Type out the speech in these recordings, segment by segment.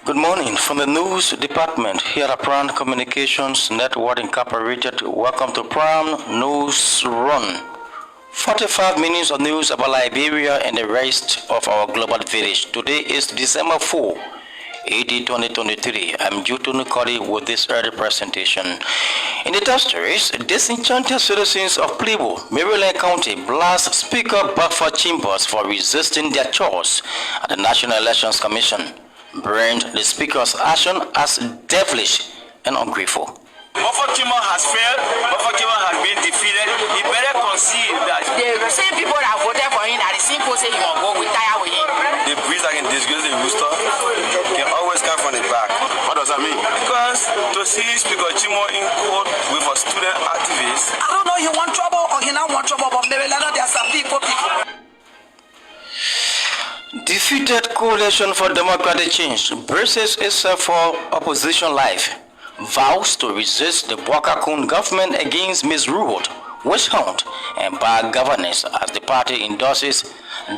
Good morning from the news department here at Prime Communications Network Incorporated. Welcome to Prime News Run. 45 minutes of news about Liberia and the rest of our global village. Today is December 4, AD 2023. I'm Juto Nukori with this early presentation. In the top stories, disenchanted citizens of Plebo, Maryland County blast Speaker Buffer Chambers for resisting their chores at the National Elections Commission. Brand the Speaker's action as devilish and ungrateful. Buffer Chambers has failed. Buffer Chambers has been defeated. He better concede that the same people that voted for him, that the same people say he won't go, we tire with him. The breeze that can disgrace the rooster can always come from the back. What does that mean? Because to see Speaker Chambers in court with a student activist, I don't know he want trouble or he not want trouble, but maybe there are some people. Defeated Coalition for Democratic Change braces itself for opposition life, vows to resist the Bwakakun government against misruled, witch hunt, and bad governance as the party endorses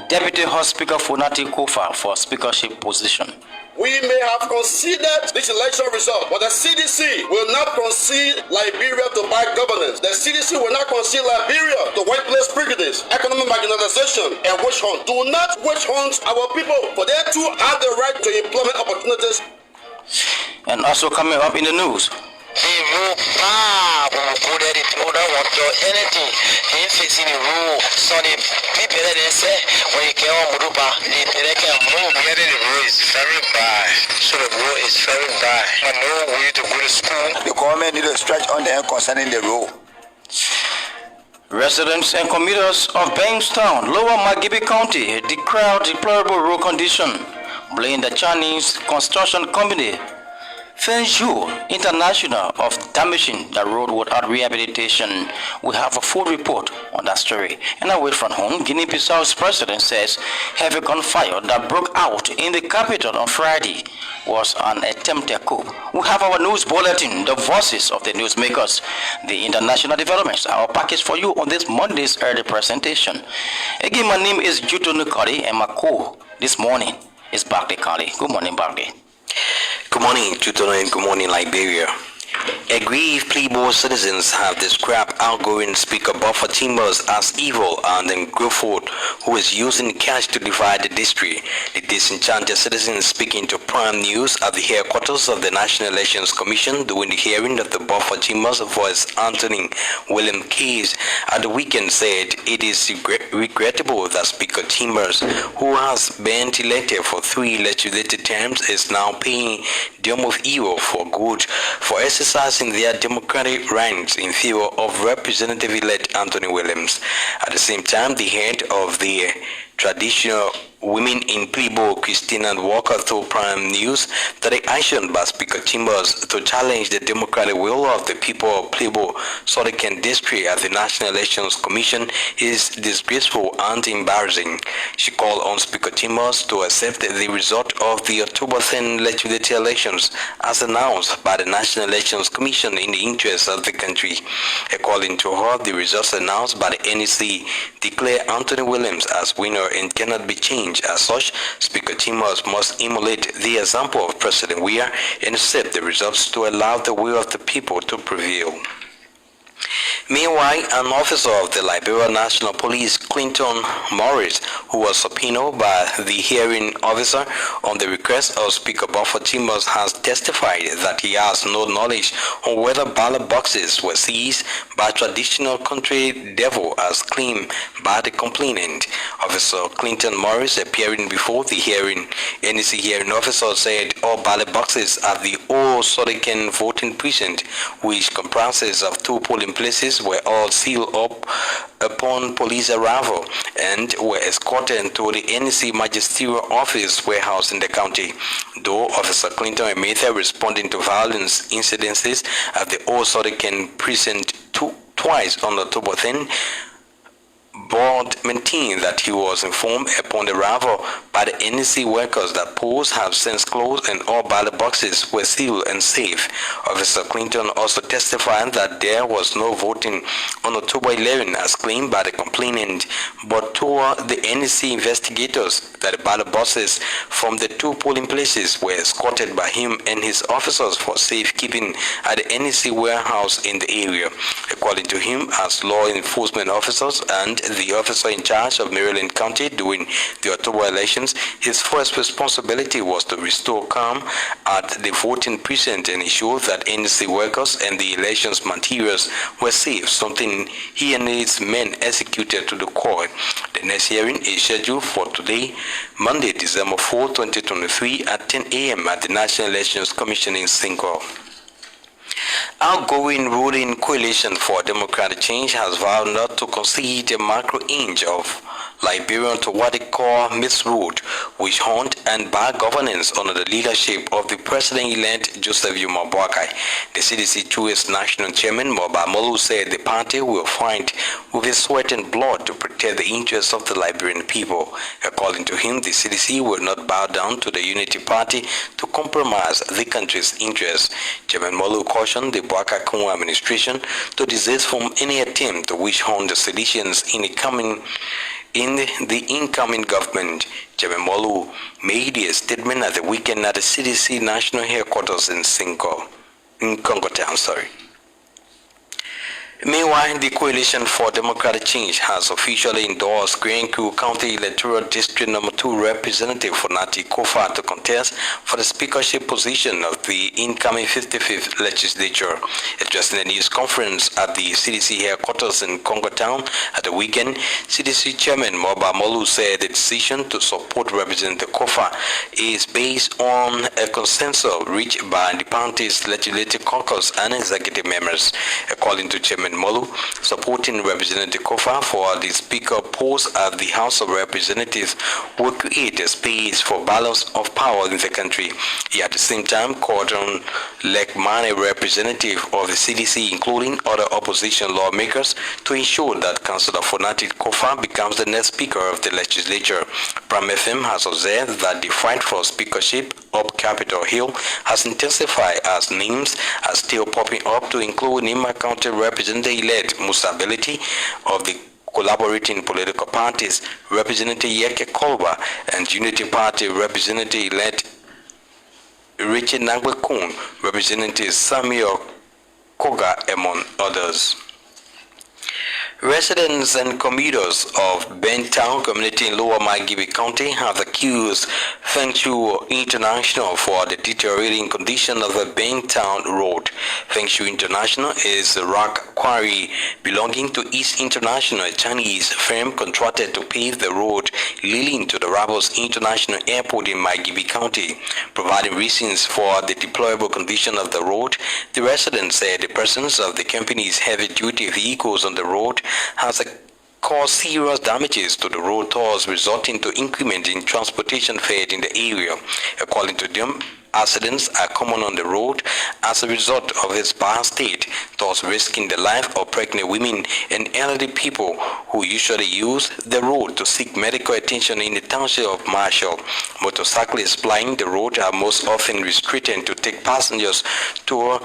Deputy House Speaker Funati Kofa for speakership position. We may have conceded this election result, but the CDC will not concede Liberia to bad governance. The CDC will not concede Liberia to workplace prejudice, economic marginalization, and witch hunt. Do not witch hunt our people, for they too have the right to employment opportunities. And also coming up in the news, anything fixing the rule so the people that they say when you get on Muruba they can move. The rule is very bad. So the rule is very bad. I know we need to go to school. The government need to stretch on them concerning the rule. Residents and commuters of Bankstown, Lower Magibi County declared deplorable road condition, blame the Chinese construction company Fenju International of damaging the road without rehabilitation. We have a full report on that story. And away from home, Guinea-Bissau's president says heavy gunfire that broke out in the capital on Friday was an attempted coup. We have our news bulletin, the voices of the newsmakers, the international developments, our package for you on this Monday's early presentation. Again, my name is Juto Nukari and my co this morning is Bagde Kali. Good morning, Bagde. Good morning, Tutono, and good morning, Liberia. Aggrieved Plebo citizens have described outgoing Speaker Buffer Chambers as evil and ungrateful, who is using cash to divide the district. The disenchanted citizens speaking to Prime News at the headquarters of the National Elections Commission during the hearing of the Buffer Chambers vs. Anthony William case at the weekend said it is regrettable that Speaker Chambers, who has been elected for 3 legislative terms, is now paying them of evil for good for exercising their democratic rights in favor of Representative-elect Anthony Williams. At the same time, the head of the traditional women in Plebo, Christina Walker, told Prime News that the action by Speaker Chambers to challenge the democratic will of the people of Plebo, Sodican District at the National Elections Commission is disgraceful and embarrassing. She called on Speaker Chambers to accept the result of the October 10 legislative elections as announced by the National Elections Commission in the interest of the country. According to her, the results announced by the NEC declare Anthony Williams as winner and cannot be changed. As such, Speaker Chambers must emulate the example of President Weah and accept the results to allow the will of the people to prevail. Meanwhile, an officer of the Liberia National Police, Clinton Morris, who was subpoenaed by the hearing officer on the request of Speaker Buffer Chambers, has testified that he has no knowledge on whether ballot boxes were seized by traditional country devil as claimed by the complainant. Officer Clinton Morris, appearing before the hearing, NEC hearing officer said all ballot boxes at the Old Sodican voting precinct, which comprises of 2 polling places, were all sealed up upon police arrival and were escorted to the NEC Magisterial Office warehouse in the county. Though Officer Clinton admitted responding to violence incidences at the Old Sodican precinct twice on October 10, board maintained that he was informed upon arrival by the NEC workers that polls have since closed and all ballot boxes were sealed and safe. Officer Clinton also testified that there was no voting on October 11 as claimed by the complainant, but told the NEC investigators that the ballot boxes from the two polling places were escorted by him and his officers for safekeeping at the NEC warehouse in the area. According to him, as law enforcement officers and the officer in charge of Maryland County during the October elections, his first responsibility was to restore calm at the voting precinct and ensure that NEC workers and the elections materials were safe, something he and his men executed to the core. The next hearing is scheduled for today, Monday, December 4, 2023 at 10 a.m. at the National Elections Commission in Cinco. Outgoing ruling Coalition for Democratic Change has vowed not to concede a macro-inch of Liberian to what they call misruled, witch hunt, and bad governance under the leadership of the president-elect Joseph Yuma Boakai. The CDC, through its national chairman, Moba Molu, said the party will fight with its sweat and blood to protect the interests of the Liberian people. According to him, the CDC will not bow down to the Unity Party to compromise the country's interests. Chairman Molu cautioned the Boakai Kunwa administration to desist from any attempt to witch hunt the seditions in the incoming government. Chairman Molu made a statement at the weekend at the CDC national headquarters in Congo Town. Meanwhile, the Coalition for Democratic Change has officially endorsed Greenville County Electoral District No. 2 Representative Fonati Kofa to contest for the speakership position of the incoming 55th legislature. Addressing a news conference at the CDC headquarters in Congo Town at the weekend, CDC Chairman Moba Molu said the decision to support Representative Kofa is based on a consensus reached by the party's legislative caucus and executive members. According to Chairman Molu, supporting Representative Kofa for the Speaker post at the House of Representatives will create a space for balance of power in the country. He at the same time called on Lekman, a representative of the CDC, including other opposition lawmakers, to ensure that Councillor Fonati Kofa becomes the next Speaker of the legislature. Pram FM has observed that the fight for speakership up Capitol Hill has intensified as names are still popping up to include Nima County Representative-elect Musa Beliti of the collaborating political parties, Representative Yeke Kolba, and Unity Party Representative-elect Richard Nagwekun, Representative Samuel Koga, among others. Residents and commuters of Bentown community in Lower Magibi County have accused Fengshu International for the deteriorating condition of the Bentown Road. Fengshu International is a rock quarry belonging to East International, a Chinese firm contracted to pave the road leading to the Rabos International Airport in Magibi County. Providing reasons for the deplorable condition of the road, the residents said the presence of the company's heavy-duty vehicles on the road has caused serious damages to the road tours, resulting to increment in transportation fare in the area. According to them, accidents are common on the road as a result of its bad state, thus risking the life of pregnant women and elderly people who usually use the road to seek medical attention in the township of Marshall. Motorcyclists plying the road are most often restricted to take passengers to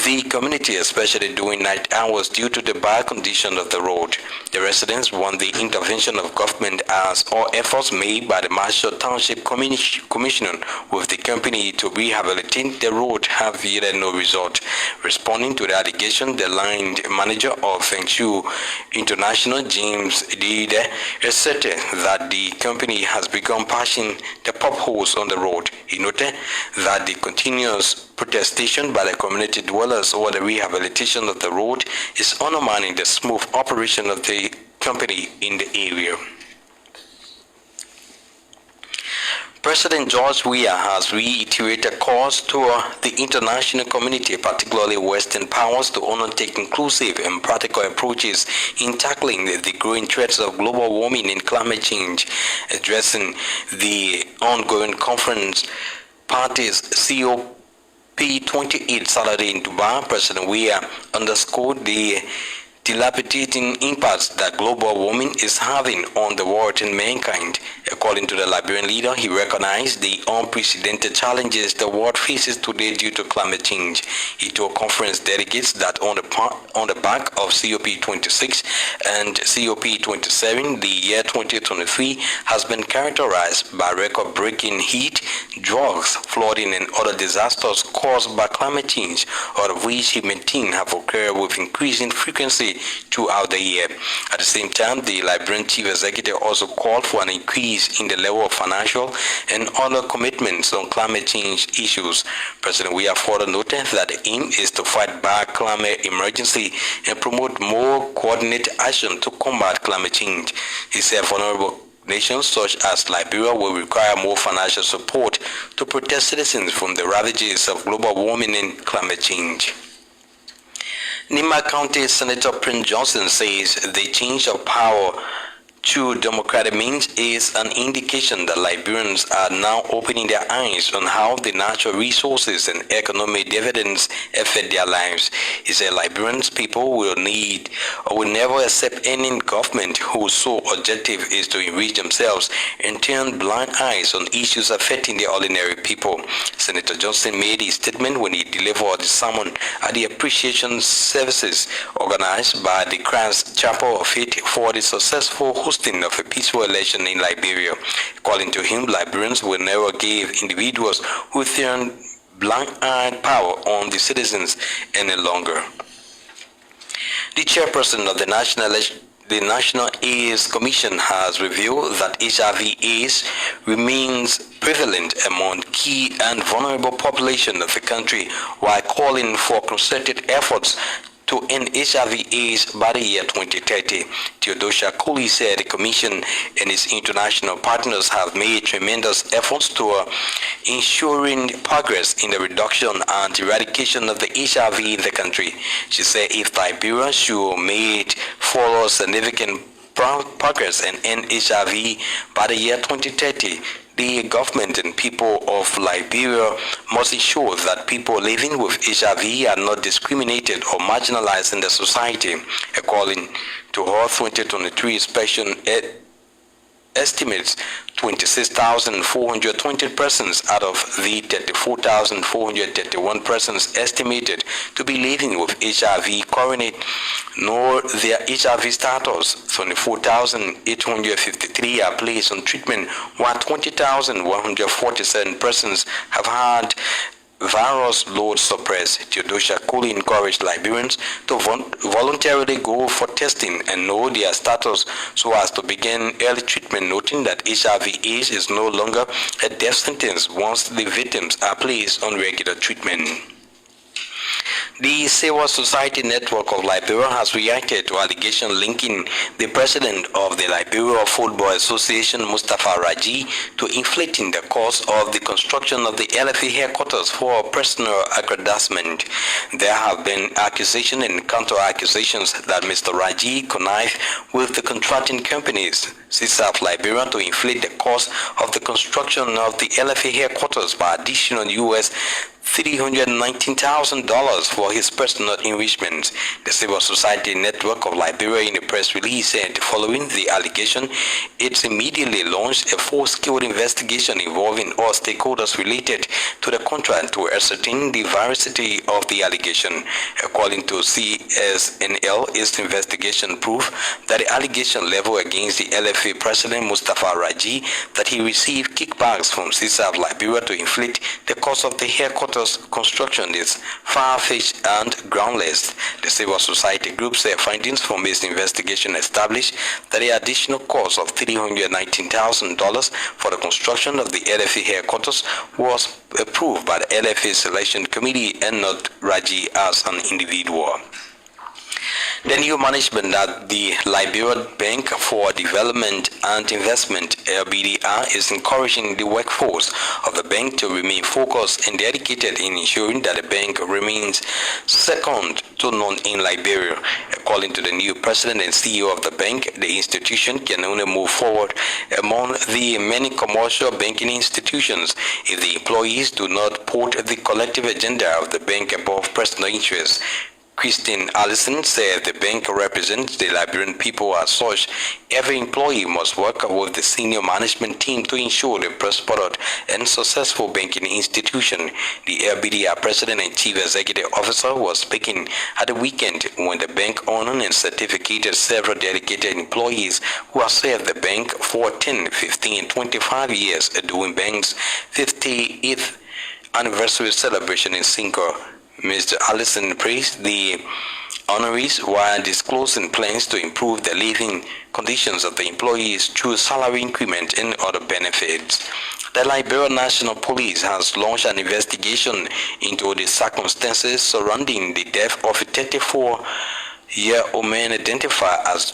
the community, especially during night hours, due to the bad condition of the road. The residents want the intervention of government as all efforts made by the Marshall Township Commission with the company to rehabilitate the road have yielded no result. Responding to the allegation, the line manager of Fengshu International, James Dide, asserted that the company has begun patching the potholes on the road. He noted that the continuous protestation by the community dwellers over the rehabilitation of the road is undermining the smooth operation of the company in the area. President George Weah has reiterated calls to the international community, particularly Western powers, to undertake inclusive and practical approaches in tackling the growing threats of global warming and climate change. Addressing the ongoing conference parties COP28 Saturday in Dubai, President Weah underscored the dilapidating impacts that global warming is having on the world and mankind. According to the Liberian leader, he recognized the unprecedented challenges the world faces today due to climate change. He told conference delegates that on the back of COP26 and COP27, the year 2023 has been characterized by record-breaking heat, droughts, flooding, and other disasters caused by climate change, all of which he maintained have occurred with increasing frequency throughout the year. At the same time, the Liberian chief executive also called for an increase in the level of financial and other commitments on climate change issues. President Weah further noted that the aim is to fight back climate emergency and promote more coordinated action to combat climate change. He said vulnerable nations such as Liberia will require more financial support to protect citizens from the ravages of global warming and climate change. Nima County Senator Prince Johnson says the change of power through democratic means is an indication that Liberians are now opening their eyes on how the natural resources and economic dividends affect their lives. He said Liberians people will never accept any government whose sole objective is to enrich themselves and turn blind eyes on issues affecting the ordinary people. Senator Johnson made his statement when he delivered the sermon at the appreciation services organized by the Christ Chapel of Faith for the successful hosting of a peaceful election in Liberia. According to him, Liberians will never give individuals who turn blind-eyed power on the citizens any longer. The chairperson of the National AIDS Commission has revealed that HIV/AIDS remains prevalent among key and vulnerable populations of the country, while calling for concerted efforts to end HIV/AIDS by the year 2030. Theodosia Cooley said the Commission and its international partners have made tremendous efforts to ensuring progress in the reduction and eradication of the HIV in the country. She said if Liberia should make follow significant progress and end HIV by the year 2030, the government and people of Liberia must ensure that people living with HIV are not discriminated or marginalized in the society. According to her 2023 inspection estimates, 26,420 persons out of the 34,431 persons estimated to be living with HIV currently know their HIV status. 24,853 are placed on treatment, while 20,147 persons have had virus load suppressed. Theodosia Cooley encouraged Liberians to voluntarily go for testing and know their status so as to begin early treatment, noting that HIV/AIDS is no longer a death sentence once the victims are placed on regular treatment. The Civil Society Network of Liberia has reacted to allegations linking the president of the Liberia Football Association, Mustafa Raji, to inflating the cost of the construction of the LFA headquarters for personal aggrandizement. There have been accusations and counter-accusations that Mr. Raji connived with the contracting companies, CSAF Liberia, to inflate the cost of the construction of the LFA headquarters by additional US $319,000 for his personal enrichment. The Civil Society Network of Liberia, in a press release, said following the allegation, it immediately launched a full-scale investigation involving all stakeholders related to the contract to ascertain the veracity of the allegation. According to CSNL, its investigation proved that the allegation leveled against the LFA president Mustafa Raji that he received kickbacks from CSAF Liberia to inflate the cost of the headquarters construction is far-fetched and groundless. The civil society group said findings from its investigation established that the additional cost of $319,000 for the construction of the LFA headquarters was approved by the LFA selection committee and not Raji as an individual. The new management at the Liberia Bank for Development and Investment, LBDR, is encouraging the workforce of the bank to remain focused and dedicated in ensuring that the bank remains second to none in Liberia. According to the new president and CEO of the bank, the institution can only move forward among the many commercial banking institutions if the employees do not put the collective agenda of the bank above personal interests. Christine Allison said the bank represents the Liberian people. As such, every employee must work with the senior management team to ensure the prosperous and successful banking institution. The LBDA President and Chief Executive Officer was speaking at the weekend when the bank honored and certificated several dedicated employees who have served the bank for 10, 15, and 25 years during bank's 58th anniversary celebration in Cinco. Mr. Allison praised the honorees while disclosing plans to improve the living conditions of the employees through salary increment and other benefits. The Liberia National Police has launched an investigation into the circumstances surrounding the death of a 34-year-old man identified as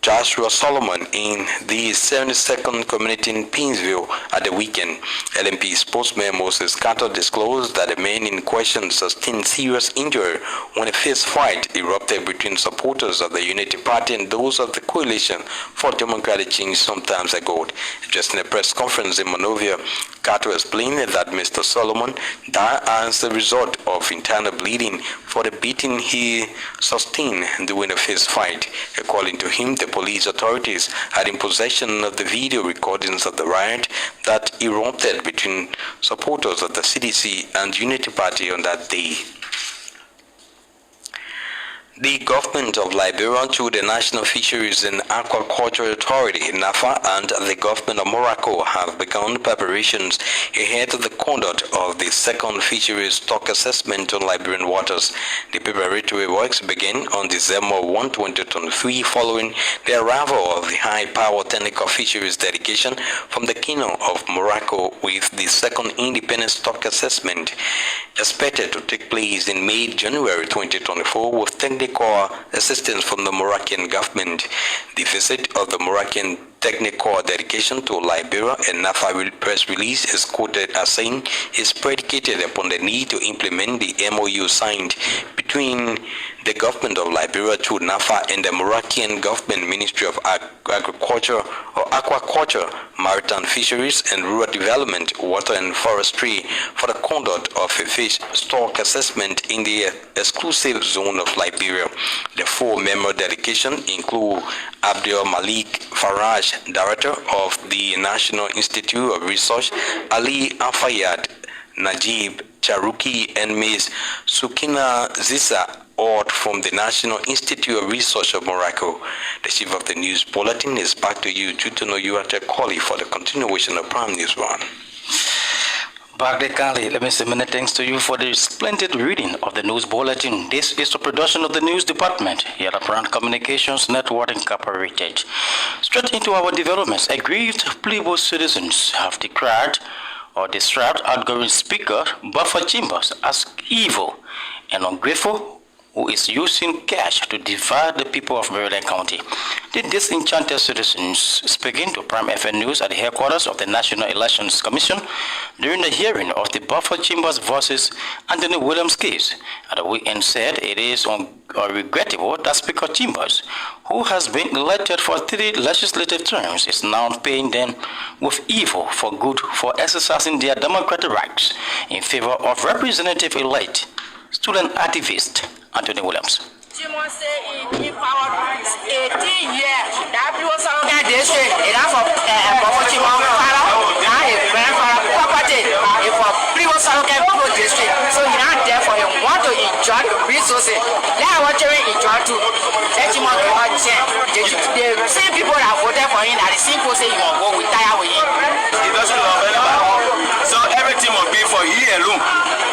Joshua Solomon in the 72nd community in Pinsville at the weekend. LMP spokesman Moses Carter disclosed that the man in question sustained serious injury when a fist fight erupted between supporters of the Unity Party and those of the Coalition for Democratic Change some time ago. Just in a press conference in Monrovia, Carter explained that Mr. Solomon died as a result of internal bleeding for the beating he sustained during the fist fight. According to him, the police authorities had in possession of the video recordings of the riot that erupted between supporters of the CDC and Unity Party on that day. The government of Liberia, through the National Fisheries and Aquaculture Authority, NAFA, and the government of Morocco have begun preparations ahead of the conduct of the second fisheries stock assessment on Liberian waters. The preparatory works began on December 1, 2023, following the arrival of the high-power technical fisheries delegation from the Kingdom of Morocco, with the second independent stock assessment expected to take place in May-January 2024 with technical assistance from the Moroccan government. The visit of the Moroccan technical delegation to Liberia, and NAFA press release is quoted as saying, is predicated upon the need to implement the MOU signed between the government of Liberia through NAFA and the Moroccan government Ministry of Agriculture or Aquaculture, Maritime Fisheries and Rural Development, Water and Forestry for the conduct of a fish stock assessment in the exclusive zone of Liberia. The four-member delegation include Abdul Malik Faraj, Director of the National Institute of Research, Ali Afayad, Najib Charuki, and Ms. Sukina Zisa Ord from the National Institute of Research of Morocco. The chief of the news bulletin is back to you, Jutono Yuate Koli, for the continuation of Prime News 1. Bagde Kali, let me say many thanks to you for the splendid reading of the news bulletin. This is the production of the news department here at Brand Communications Network Incorporated. Straight into our developments, aggrieved Plebo citizens have declared or described outgoing Speaker Buffer Chambers as evil and ungrateful, who is using cash to divide the people of Maryland County. The disenchanted citizens speaking to Prime FM News at the headquarters of the National Elections Commission during the hearing of the Buffer Chambers versus Anthony Williams case at the weekend said it is regrettable that Speaker Chambers, who has been elected for 3 legislative terms, is now paying them with evil for good for exercising their democratic rights in favor of representative-elect student activist Anthony Williams. Chimon say in power 18 years. That people say that they say enough of Chimon Farah, now his grandfather property for people Pro district. So he's not there for him. Want to enjoy resources. They are watching enjoy too. Let Chimon go out the same people that voted for him, that the same people say he won't go retire with him. He doesn't love anybody. So everything will be for he alone.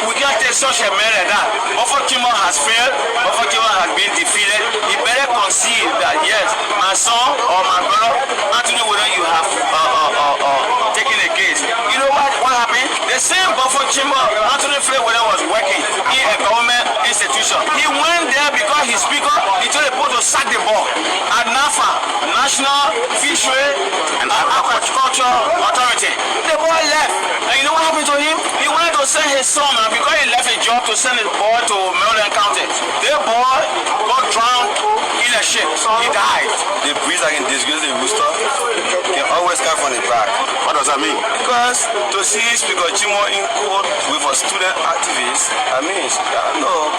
We can't take such a man like that. Buffer Chimon has failed. Buffer Chimon has been defeated. He better conceive that yes, my son or my brother, Anthony Williams, you have taken a case. You know what happened? The same Buffer Chimon, Anthony Williams was working in a government institution. He went there because his speaker, he told the people to sack the ball. At NAFA, National Fisheries and Aquaculture Authority. The boy left. And you know what happened to him? He wanted to send his son, and because he left a job to send his boy to Maryland County, the boy got drowned in a ship. He died. The breeze that can disgrace the rooster can always come from the back. What does that Because to see Speaker Chimo in court with a student activist, I mean, I know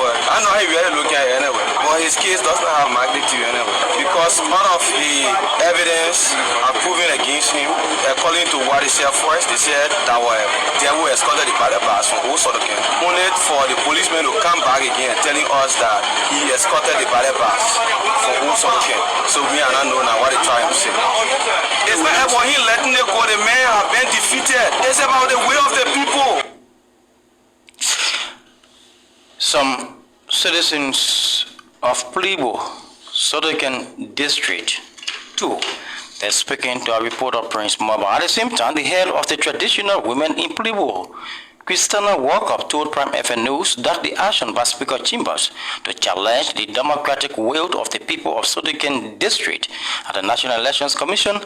how you really look at it anyway. But his case doesn't have magnitude anyway. Because all of the evidence are proven against him. According to what they said first, they said that they were escorted by the bus from Osodoken. Only for the policemen to come back again telling us that he escorted the ballet bus from Osodoken. So we are not knowing what they're trying to say. It's not about him letting them go. The men have been defeated. It's about the will of the people. Some citizens of Plibo, Sodoken District 2, they're speaking to a reporter, Prince Maba. At the same time, the head of the traditional women in Plibo, Christina Walkup, told Prime FM News that the action by Speaker Chambers to challenge the democratic will of the people of Sodoken District at the National Elections Commission